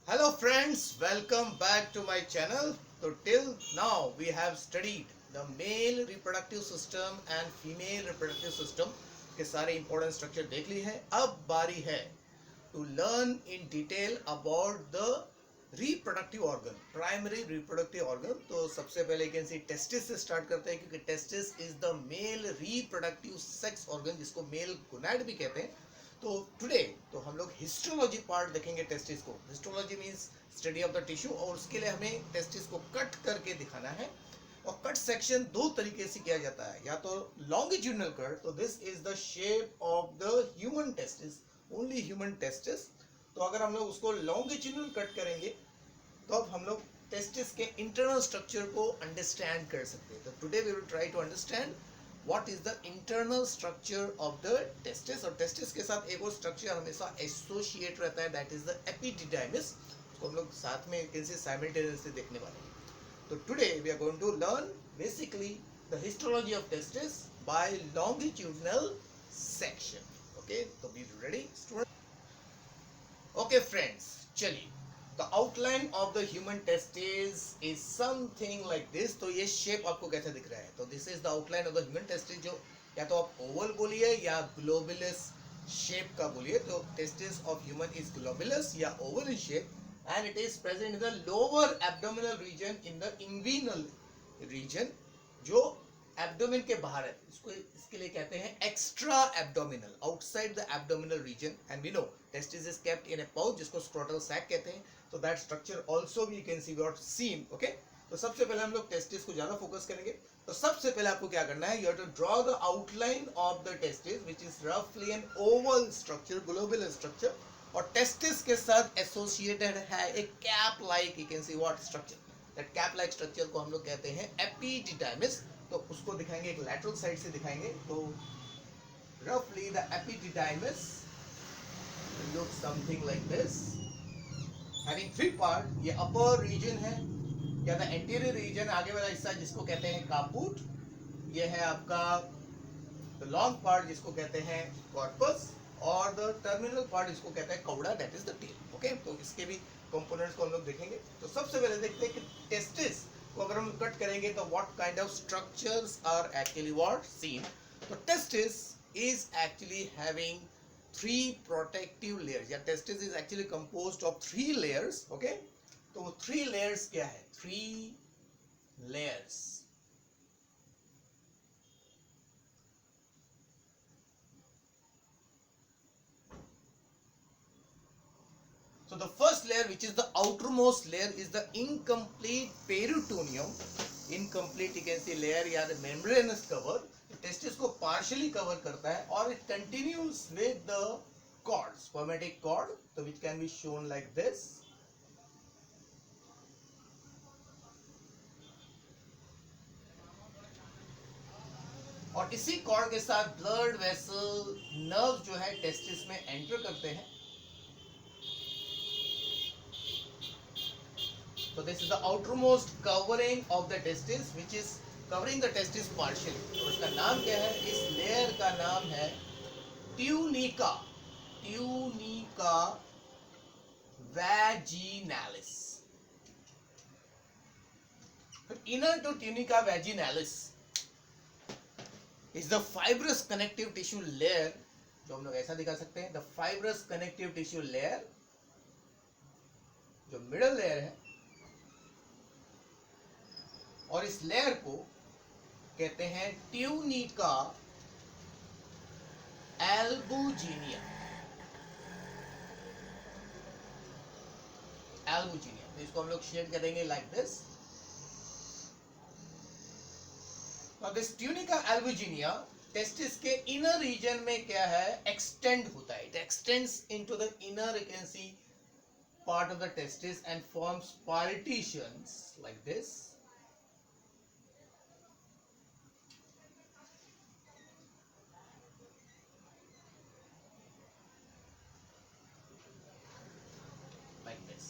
Hello friends, welcome back to my channel. So till now we have studied the male reproductive system and female reproductive system के सारे important structure देख ली है. अब बारी है to learn in detail about the reproductive organ, primary reproductive organ. तो सबसे पहले कैन सी testis से start करते हैं क्योंकि testis is the male reproductive sex organ जिसको male gonad भी कहते हैं. तो टुडे तो हम लोग हिस्टोलॉजी पार्ट देखेंगे टेस्टिस को. Histology means study of the tissue और उसके लिए हमें टेस्टिस को कट करके दिखाना है. और कट सेक्शन दो तरीके से किया जाता है, या तो लॉन्गिट्यूडनल कट, तो this is the shape of the human testis, only human testis. तो अगर हम लोग उसको लॉन्गिट्यूडनल कट करेंगे तो अब हम लोग टेस्टिस के इंटरनल स्ट्रक्चर को अंडरस्टैंड कर सकते हैं. तो today we will try to understand What is the internal structure of the testis. और testis के साथ एक और स्ट्रक्चर हमेशा एसोसिएट रहता है, that is the epididymis. उसको हम लोग साथ में कैसे साइमल्टेनियसली देखने वाले हैं. तो today we are going to learn basically the histology of testis by longitudinal section. Okay, so be ready students. Okay friends, चलिए. The outline of the human testis is something like this. तो ये shape आपको कैसा दिख रहा है? तो this is the outline of the human testis, जो या तो आप ओवल बोलिए या ग्लोबुलस शेप का बोलिए. तो testis of human is globulous या oval in shape and it is present in the lower abdominal region in the inguinal region, जो एब्डोमेन के बाहर है. इसके लिए कहते हैं extra abdominal, outside the abdominal region. And we know testis is kept in a pouch जिसको scrotal sac कहते हैं. तो that structure also we can see got seen. Okay, तो सबसे पहले हम लोग टेस्टिस को ज्यादा फोकस करेंगे. तो सबसे पहले आपको क्या करना है, you have to draw the outline of the testis which is रफली an oval structure, globular structure. और टेस्टिस के साथ एसोसिएटेड है एक cap like, you can see what structure. That cap like structure को हम लोग कहते हैं एपिडिडाइमिस. तो उसको दिखाएंगे एक लैटरल साइड से दिखाएंगे. तो रफली the epididymis look something like this, having three part. ये अपर रीजन है या द एंटीरियर रीजन, आगे वाला हिस्सा जिसको कहते हैं कापूट. ये है आपका द लॉन्ग पार्ट जिसको कहते हैं कॉर्पस, और द टर्मिनल पार्ट जिसको कहते हैं cauda, that is the tail. Okay, तो इसके भी कंपोनेंट्स को हम लोग देखेंगे. तो सबसे पहले देखते हैं कि टेस्टिस को अगर हम कट करेंगे तो what kind of structures are actually what seen. तो testis is actually having three protective layers, या testis is actually composed of three layers. Okay, तो वो थ्री लेयर्स क्या है? Three layers. So the first layer, which is the outermost layer, is the incomplete peritoneum. Incomplete you can see layer या the membranous cover. Testis को partially cover करता है और it continues with the cord, spermatic cord, so which can be shown like this. और इसी cord के साथ blood vessel, nerves जो है testis में enter करते हैं. So this is the outermost covering of the testis, which is covering the testis partially. तो इसका नाम क्या है? इस लेयर का नाम है tunica, tunica vaginalis. Inner to tunica vaginalis is the fibrous connective tissue layer, जो हम लोग ऐसा दिखा सकते हैं, the fibrous connective tissue layer, जो मिडल लेयर है. और इस लेयर को कहते हैं ट्यूनिका एल्बुजिनिया. एल्बुजिनिया, तो इसको हम लोग शेड करेंगे like this. Now this tunica albuginea testis के इनर रीजन में क्या है? एक्सटेंड होता है. It extends into the inner, you can see, part of the testis and forms partitions like this. Like this.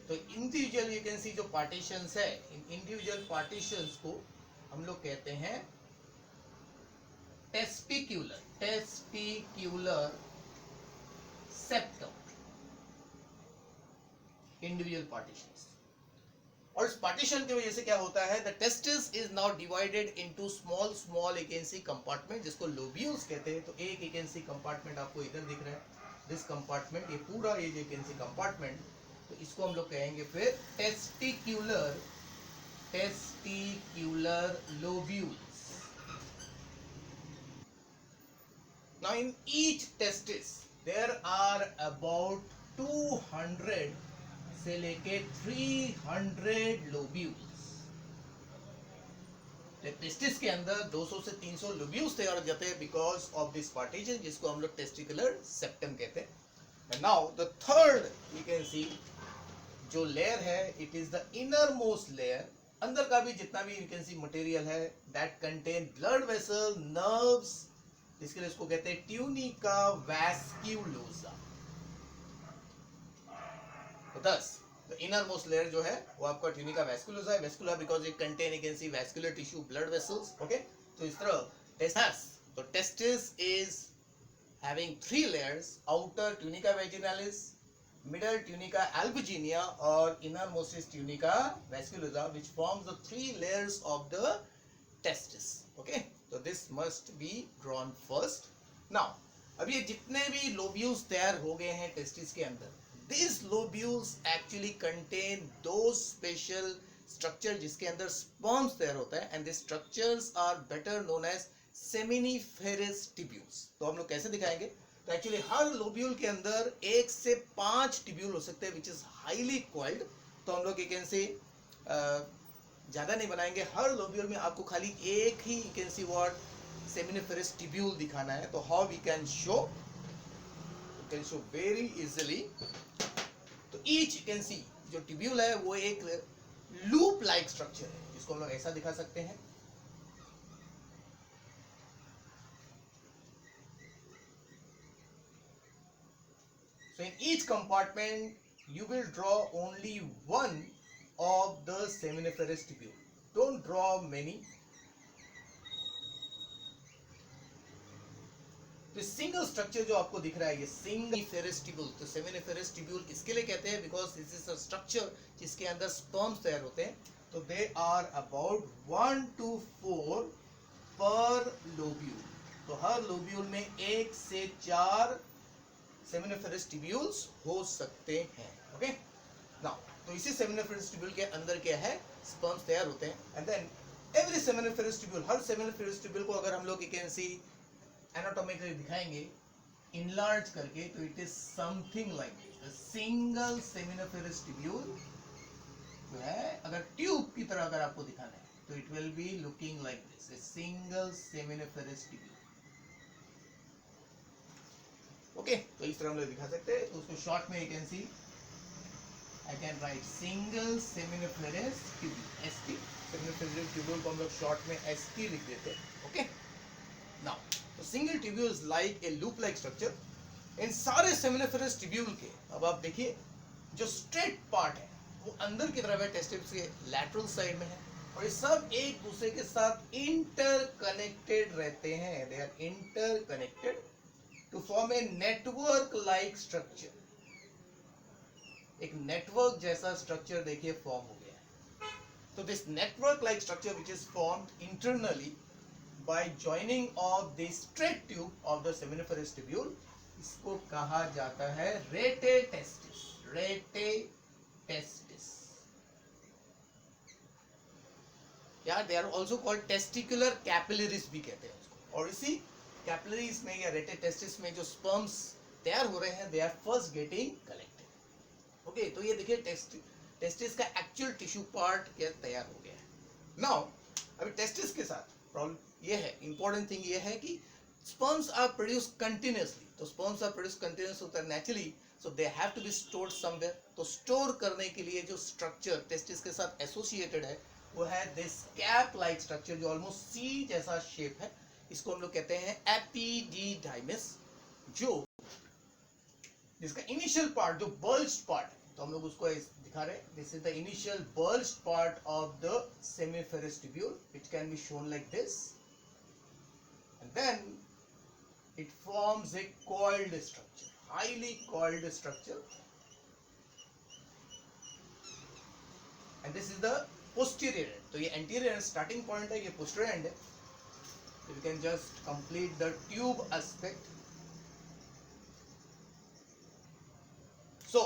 तो इंडिविजुअल यू कैन सी जो partitions है, इन individual partitions को हम लोग कहते हैं टेस्पिक्यूलर, टेस्पिक्यूलर सेप्टम. Individual partitions. और इस पार्टीशन की वजह से क्या होता है, the testis is now divided into small small you can C compartment, जिसको लोब्यूल्स कहते हैं। तो एक यू कैन सी कंपार्टमेंट आपको इधर दिख रहा है, दिस कंपार्टमेंट, ये पूरा ये यू कैन सी कंपार्टमेंट, तो इसको हम लोग कहेंगे फिर testicular, testicular lobules. Now in each testis there are about 200 से लेके 300 लोब्यूल्स। टेस्टिस के अंदर 200 से 300 लोब्यूल्स तैयार हो जाते हैं बिकॉज ऑफ दिस पार्टीशन, जिसको हम लोग टेस्टिकुलर सेप्टम कहते हैं। And now the third you can see जो लेयर है, it is the inner most layer. अंदर का भी जितना भी यू कैन सी मटेरियल है, that contain blood vessel, nerves, इसके लिए इसको कहते हैं ट्यूनिका वैस्क्यूलोसा। तो दस द इनर मोस्ट लेयर जो है वो आपका ट्यूनिका वैस्कुलोसा है। Vascular because it contain you can C vascular tissue, blood vessels. Okay, तो इस तरह टेस्टिस, तो testis is having three layers, outer tunica vaginalis, middle tunica albuginea, और inner most is tunica vasculosa, which forms the three layers of the testis. Okay, so this must be drawn first. Now अब ये जितने भी lobules तैयार हो गए हैं testis के अंदर, these lobules actually contain those special structure जिसके अंदर sperms तैयार होता है, and these structures are better known as seminiferous tubules. तो हम लोग कैसे दिखाएंगे, तो एक्चुअली हर लोब्यूल के अंदर 1 से 5 ट्यूब्यूल हो सकते हैं, विच इज हाईली कॉइल्ड। तो हम लोग यू कैन से ज्यादा नहीं बनाएंगे, हर लोब्यूल में आपको खाली एक ही you can see what seminiferous tubule दिखाना है। तो how we can show, you can show very easily. तो ईच यू कैन सी जो ट्यूब्यूल है वो एक लूप लाइक स्ट्रक्चर है, जिसको हम लोग ऐसा दिखा सकते हैं। So in each compartment you will draw only one of the seminiferous tubule. Don't draw many. तो सिंगल स्ट्रक्चर जो आपको दिख रहा है ये सिंगल ट्यूब्यूल, तो सेमिनिफेरस ट्यूब्यूल इसके लिए कहते हैं because this is a structure जिसके अंदर स्पर्म्स तैयार होते हैं। तो दे आर अबाउट 1 to 4 पर लोब्यूल। तो हर लोब्यूल में 1 से 4 सेमिनिफेरस ट्यूब्यूल्स हो सकते हैं। ओके, नाउ तो इसी सेमिनिफेरस ट्यूब्यूल के अंदर क्या है, स्पर्म्स तैयार होते हैं। And then every seminiferous tubule, हर सेमिनिफेरस ट्यूब्यूल को अगर हम लोग यू कैन सी एनाटॉमिकली दिखाएंगे इनलार्ज करके, तो it is something like this. Single seminiferous tubule जो है, अगर ट्यूब की तरह अगर आपको दिखाना है तो it will be looking like this, a single seminiferous tubule. Okay, तो इस तरह हम लोग दिखा सकते हैं। तो उसको शॉर्ट में you can see I can write single seminiferous tubule, ST. Seminiferous tubule को हम लोग शॉर्ट में एसटी लिख देते हैं। ओके, नाउ तो single tubule is like a loop like structure. इन सारे सेमिनिफेरस ट्यूब्यूल के अब आप देखिए जो स्ट्रेट पार्ट है वो अंदर की तरफ है, टेस्टिस के लैटरल साइड में है, और ये सब एक दूसरे के साथ इंटरकनेक्टेड रहते हैं। They are interconnected to form a network like structure। एक नेटवर्क जैसा स्ट्रक्चर देखिए फॉर्म हो गया है। तो this network like structure which is formed internally by joining of the straight tube of the seminiferous tubule, इसको कहा जाता है रेटे टेस्टिस, रेटे टेस्टिस। यार they are also called testicular capillaries भी कहते हैं उसको। और इसी कैपिलरीज में या रेटे टेस्टिस में जो स्पर्म्स तैयार हो रहे हैं, they are first getting collected. Okay, तो ये देखिए टेस्टिस का एक्चुअल टिश्यू पार्ट क्या तैयार हो गया है। नाउ अभी टेस्टिस के साथ प्रॉब्लम ये है, इंपॉर्टेंट थिंग ये है कि स्पर्म्स आर प्रोड्यूस कंटिन्यूअसली। तो स्पर्म्स आर प्रोड्यूस कंटिन्यूअस होता है naturally, so they have to be stored somewhere. तो स्टोर करने के लिए जो स्ट्रक्चर टेस्टिस के साथ एसोसिएटेड है वो है दिस कैप लाइक स्ट्रक्चर, जो ऑलमोस्ट सी जैसा शेप है। इसको हम लोग कहते हैं एपिडिडाइमिस, जो जिसका इनिशियल पार्ट जो बल्ज्ड पार्ट है, तो हम लोग उसको दिखा रहे हैं। This is the initial bulged part of the seminiferous tubule which can be shown like this, and then it forms a coiled structure, highly coiled structure, this is the posterior end. तो ये anterior end starting point है, ये posterior end है। You can just complete the tube aspect. So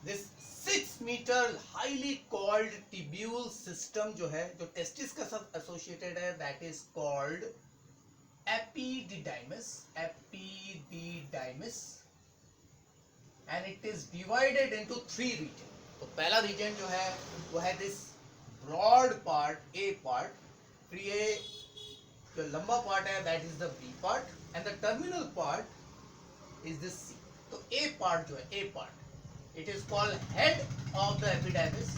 this 6 metre highly coiled tubule system जो है, जो testis के साथ एसोसिएटेड है, that is called epididymis. Epididymis and it is divided into 3 region. तो पहला रीजन जो है वो है this broad part, A part. फिर ये जो लंबा पार्ट है that is the B part, and the terminal part is this C. तो ए पार्ट जो है, A part, it is called head of the epididymis,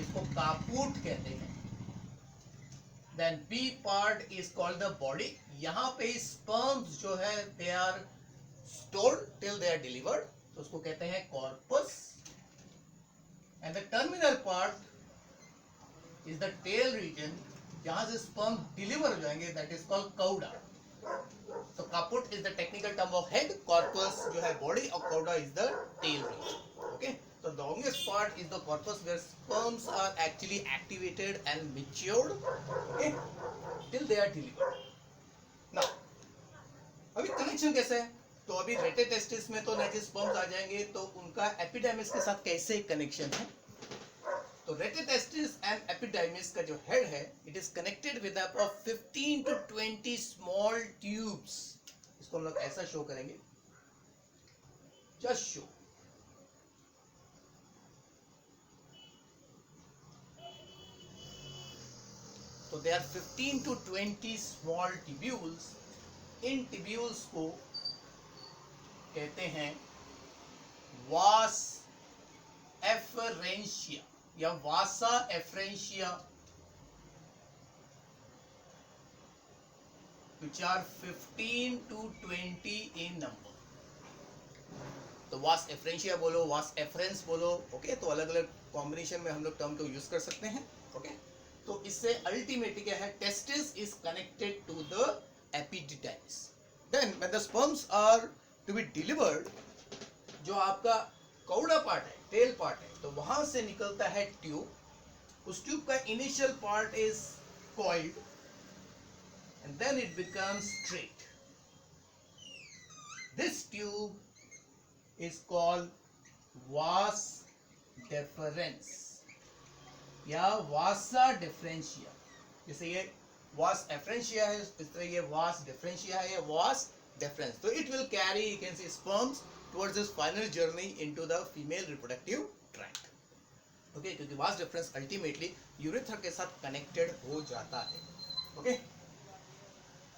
इसको कापूट कहते हैं। Then B part is called the body. यहाँ पे sperms जो है they are stored till they are delivered, तो उसको कहते हैं corpus. And the terminal part is the tail region, जहां से स्पर्म डिलीवर हो जाएंगे, that is called cauda. So caput is the technical term of head, corpus जो है body, और cauda is the tail region. Okay, so the longest part is the corpus where sperms are actually activated and matured, okay, till they are delivered. Now, अभी connection कैसे है? तो अभी रेटे testis में तो नेचुरल स्पर्म्स आ जाएंगे, तो उनका एपिडाइमिस के साथ कैसे कनेक्शन है? तो रेटे टेस्टिस एंड एपिडाइमिस का जो हेड है, it is connected with 15 to 20 small tubes. इसको हम लोग ऐसा शो करेंगे, जस्ट शो। तो they are 15 to 20 small tubules. इन ट्यूब्यूल्स को कहते हैं वास एफरेंशिया या vasa efferentia, which are 15 to 20 in number. तो वास एफरेंशिया बोलो, वास एफरेंस बोलो, ओके। तो अलग अलग कॉम्बिनेशन में हम लोग टर्म को यूज कर सकते हैं, ओके। तो इससे अल्टीमेटली क्या है, testis is connected to the epididymis. Then when the sperms are to be delivered, जो आपका कौड़ा पार्ट है, टेल पार्ट है, तो वहां से निकलता है ट्यूब। उस ट्यूब का initial part is coiled and then it becomes straight. This tube is called vas deferens या वासा डिफरेंशिया। जैसे ये वास एफरेंशिया है, इस तरह ये वास डिफरेंशिया है, ये वास डिफरेंस। तो it will carry, you can C, sperms towards this final journey into the female reproductive tract, okay, क्योंकि वास डिफरेंस अल्टीमेटली यूरेथ्रा के साथ कनेक्टेड हो जाता है, okay.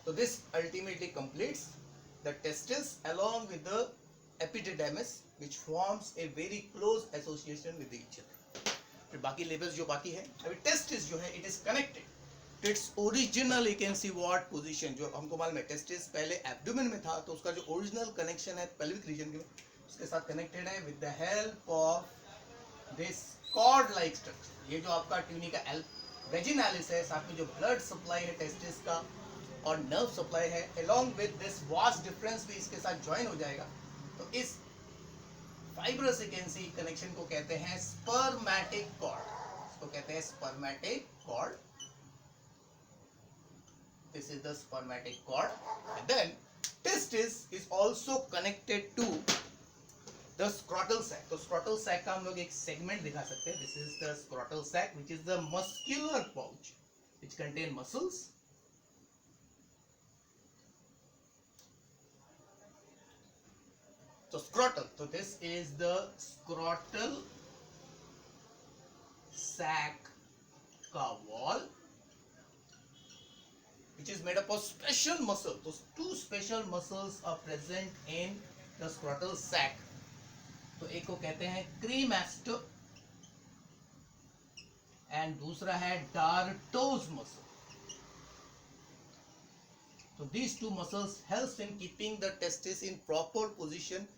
तो this ultimately completes the testis along with the epididymis, which forms a very close association with each other. फिर बाकी levels जो बाकी है, अभी टेस्टिस जो है, it is connected to its original, you can see what position, जो हमको मालूम है टेस्टिस पहले एब्डोमेन में था, तो उसका जो ओरिजिनल कनेक्शन है पेल्विक रीजन में, उसके साथ कनेक्टेड है with the help of this cord like structure. ये जो आपका ट्यूनिका वेजिनालिस है, साथ में जो ब्लड सप्लाई है टेस्टिस का और नर्व सप्लाई है, along with this vas deferens भी इसके साथ ज्वाइन हो जाएगा। तो इस फाइब्रस सेकेंसी कनेक्शन को कहते हैं स्पर्मेटिक कॉर्ड, इसको कहते हैं spermatic cord. This is the spermatic cord, and then testis is also connected to the scrotal sac. तो scrotal sac का हम लोग एक segment दिखा सकते हैं. This is the scrotal sac, which is the muscular pouch which contain muscles. So scrotal. So this is the scrotal sac का wall, which is made up of special muscle. Those two special muscles are present in the scrotal sac. तो एक को कहते हैं क्रीमास्टर and दूसरा है डार्टोज muscle. So these two muscles helps in keeping the testis in proper position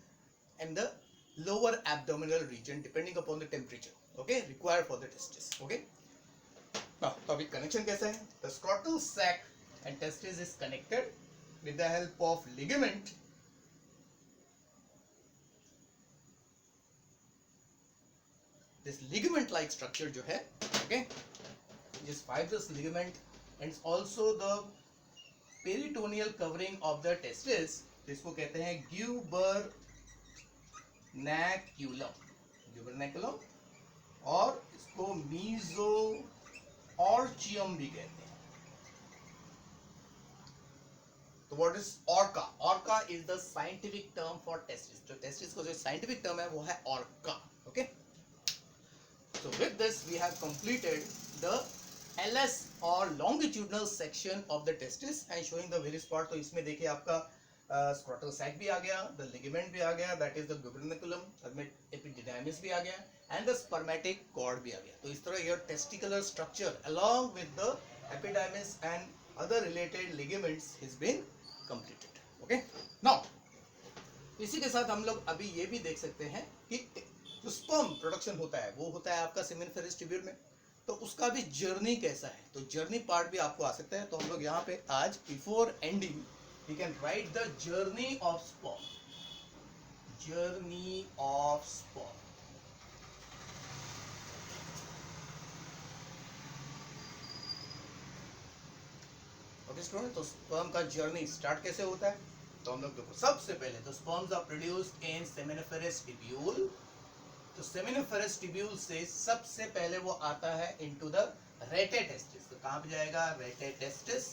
and the lower abdominal region depending upon the temperature, okay, required for the testis, okay. Now तो अभी connection कैसा है? The scrotal sac and testis is connected with the help of ligament this ligament like structure जो है, okay, this fibrous ligament and also the peritoneal covering of the testis, जिसको कहते हैं gubernaculum और इसको mesoorchium भी कहते हैं. तो what is orca? Orca is the scientific term for testis. तो testis को जो scientific term है वो है orca. Okay. So with this we have completed the LS or longitudinal section of the testis and showing the various part. तो इसमें देखिए आपका scrotal sac भी आ गया, the ligament भी आ गया, that is the gubernaculum, में epididymis भी आ गया and the spermatic cord भी आ गया. तो इस तरह your testicular structure along with the epididymis and other related ligaments has been completed. Okay. Now इसी के साथ हम लोग अभी ये भी देख सकते हैं कि जो स्पर्म प्रोडक्शन होता है वो होता है आपका सेमिनिफेरस ट्यूब्यूल में, तो उसका भी जर्नी कैसा है, तो जर्नी पार्ट भी आपको आ सकता है. तो हम लोग यहाँ पे आज before ending we can write the journey of sperm. Journey of sperm. Okay student, तो स्पर्म का जर्नी स्टार्ट कैसे होता है, तो हम लोग देखो सबसे पहले तो sperms are produced in seminiferous tubule. तो सेमिनिफेरस ट्यूब्यूल से सबसे पहले वो आता है इनटू द रेटे टेस्टिस. तो कहां पे जाएगा, रेटे टेस्टिस.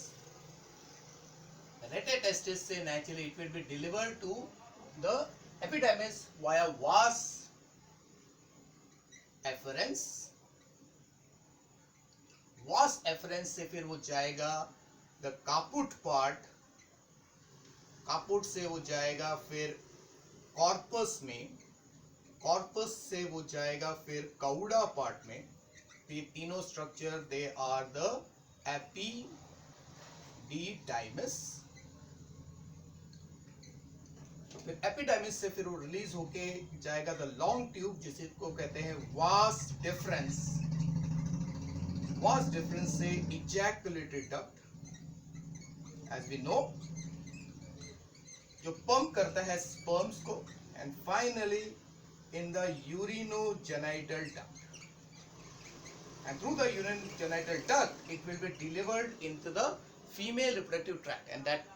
रेटे टेस्टिस से naturally it will be delivered to the epididymis via vas efferens. वास एफरेंस से फिर वो जाएगा द कापुट पार्ट. कापुट से वो जाएगा फिर कॉर्पस में. कॉर्पस से वो जाएगा फिर काउडा पार्ट में. ये तीनों structure they are the epididymis. फिर एपिडाइमिस से फिर वो रिलीज होके जाएगा द लॉन्ग ट्यूब जिसको कहते हैं वास डिफरेंस. वास डिफरेंस से ejaculatory duct as we know जो पंप करता है स्पर्म्स को, and finally in the urinogenital duct, and through the urinogenital duct it will be delivered into the female reproductive tract and that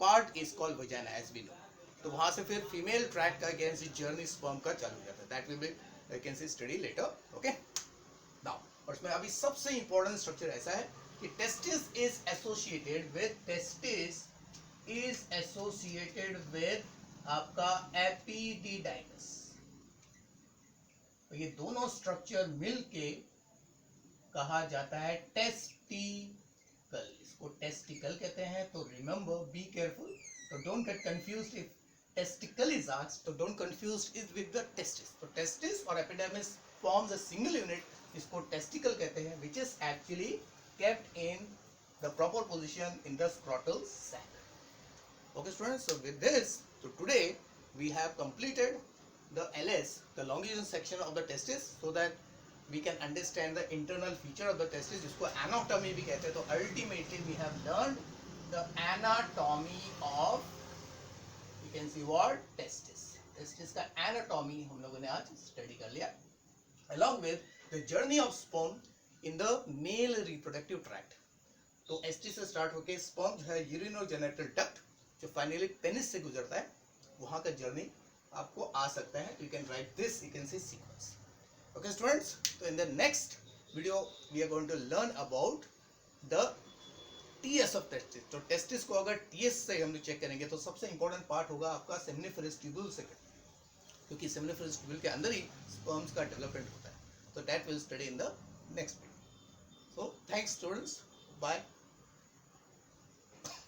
part is called vagina as we know. तो वहां से फिर female tract का again से journey sperm का चालू हो जाता है. that will be you can see study later. okay. now और इसमें अभी सबसे important structure ऐसा है कि testis is associated with आपका epididymis. तो ये दोनों स्ट्रक्चर मिलके कहा जाता है टेस्टिकल. इसको टेस्टिकल कहते हैं. तो रिमेंबर, बी केयरफुल, तो don't get confused if testicle is asked, तो don't confuse it with the testis. तो टेस्टिस और epididymis forms a single unit, इसको टेस्टिकल कहते हैं, which is actually kept in the proper position in the scrotal sac. Okay students, so with this, so today we have completed the LS, the longitudinal section of the testis, so that we can understand the internal feature of the testis, जिसको anatomy भी कहते हैं. तो ultimately we have learned the anatomy of, you can see what, testis. testis का anatomy हम लोगों ने आज study कर लिया, along with the journey of sperm in the male reproductive tract. तो ST से start होके sperm जो है urinogenital duct जो फाइनली पेनिस से गुजरता है, वहां का जर्नी आपको आ सकता है. You can write this, you can see sequence. Okay students, तो in the next video we are going to learn about the TS of testis. तो टेस्टिस को अगर टीएस से हम लोग चेक करेंगे तो सबसे इंपॉर्टेंट पार्ट होगा आपका सेमिनिफेरस ट्यूब्यूल से, क्योंकि सेमिनिफेरस ट्यूब्यूल के अंदर ही स्पर्म्स का डेवलपमेंट होता है. तो that will study in the next video. So thanks students, bye.